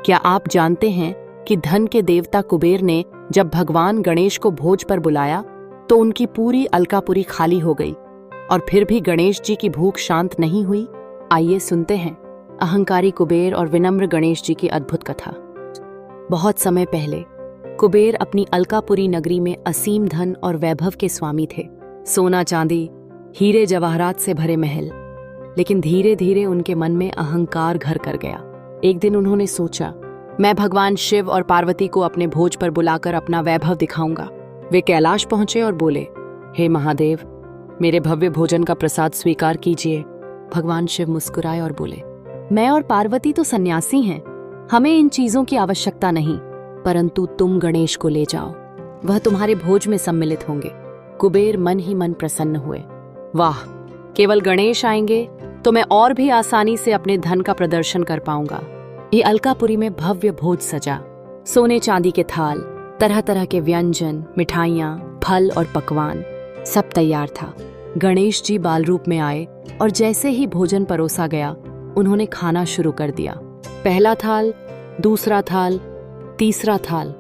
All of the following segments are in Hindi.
क्या आप जानते हैं कि धन के देवता कुबेर ने जब भगवान गणेश को भोज पर बुलाया तो उनकी पूरी अलकापुरी खाली हो गई और फिर भी गणेश जी की भूख शांत नहीं हुई? आइए सुनते हैं अहंकारी कुबेर और विनम्र गणेश जी की अद्भुत कथा। बहुत समय पहले कुबेर अपनी अलकापुरी नगरी में असीम धन और वैभव के स्वामी थे। सोना चांदी, हीरे जवाहरात से भरे महल। लेकिन धीरे धीरे उनके मन में अहंकार घर कर गया। एक दिन उन्होंने सोचा, मैं भगवान शिव और पार्वती को अपने भोज पर बुलाकर अपना वैभव दिखाऊंगा। वे कैलाश पहुंचे और बोले, हे महादेव, मेरे भव्य भोजन का प्रसाद स्वीकार कीजिए। भगवान शिव मुस्कुराए और बोले, मैं और पार्वती तो सन्यासी हैं, हमें इन चीजों की आवश्यकता नहीं, परंतु तुम गणेश को ले जाओ, वह तुम्हारे भोज में सम्मिलित होंगे। कुबेर मन ही मन प्रसन्न हुए। वाह, केवल गणेश आएंगे तो मैं और भी आसानी से अपने धन का प्रदर्शन कर पाऊंगा। ये अलकापुरी में भव्य भोज सजा। सोने चांदी के थाल, तरह तरह के व्यंजन, मिठाइयाँ, फल और पकवान, सब तैयार था। गणेश जी बाल रूप में आए और जैसे ही भोजन परोसा गया उन्होंने खाना शुरू कर दिया। पहला थाल, दूसरा थाल, तीसरा थाल।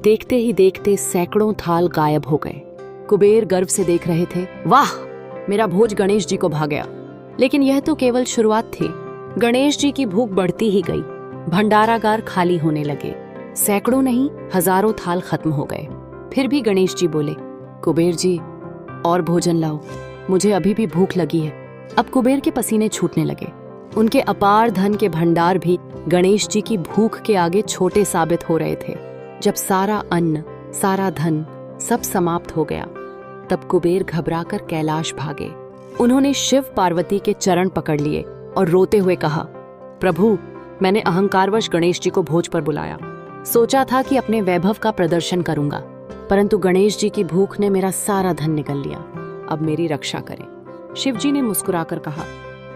देखते ही देखते सैकड़ों थाल गायब हो गए। कुबेर गर्व से देख रहे थे, वाह, मेरा भोज गणेश जी को भा गया। लेकिन यह तो केवल शुरुआत थी। गणेश जी की भूख बढ़ती ही गई। भंडारागार खाली होने लगे। सैकड़ों नहीं, हजारों थाल खत्म हो गए। फिर भी गणेश जी बोले, कुबेर जी, और भोजन लाओ, मुझे अभी भी भूख लगी है। अब कुबेर के पसीने छूटने लगे। उनके अपार धन के भंडार भी गणेश जी की भूख के आगे छोटे साबित हो रहे थे। जब सारा अन्न, सारा धन सब समाप्त हो गया, तब कुबेर घबराकर कैलाश भागे। उन्होंने शिव पार्वती के चरण पकड़ लिए और रोते हुए कहा, प्रभु, मैंने अहंकारवश गणेश जी को भोज पर बुलाया। सोचा था कि अपने वैभव का प्रदर्शन करूंगा, परंतु गणेश जी की भूख ने मेरा सारा धन निगल लिया। अब मेरी रक्षा करें। शिव जी ने मुस्कुराकर कहा,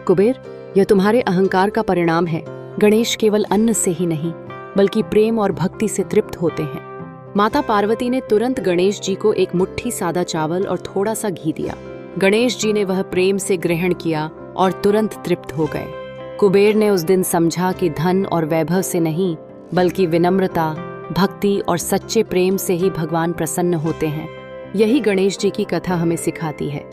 कुबेर, यह तुम्हारे अहंकार का परिणाम है। गणेश केवल अन्न से ही नहीं, बल्कि प्रेम और भक्ति से तृप्त होते हैं। माता पार्वती ने तुरंत गणेश जी को एक मुट्ठी सादा चावल और थोड़ा सा घी दिया। गणेश जी ने वह प्रेम से ग्रहण किया और तुरंत तृप्त हो गए। कुबेर ने उस दिन समझा कि धन और वैभव से नहीं, बल्कि विनम्रता, भक्ति और सच्चे प्रेम से ही भगवान प्रसन्न होते हैं। यही गणेश जी की कथा हमें सिखाती है।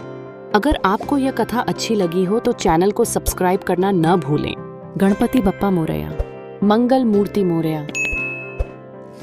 अगर आपको यह कथा अच्छी लगी हो तो चैनल को सब्सक्राइब करना न भूलें। गणपति बप्पा मोरया, मंगल मूर्ति मोरया।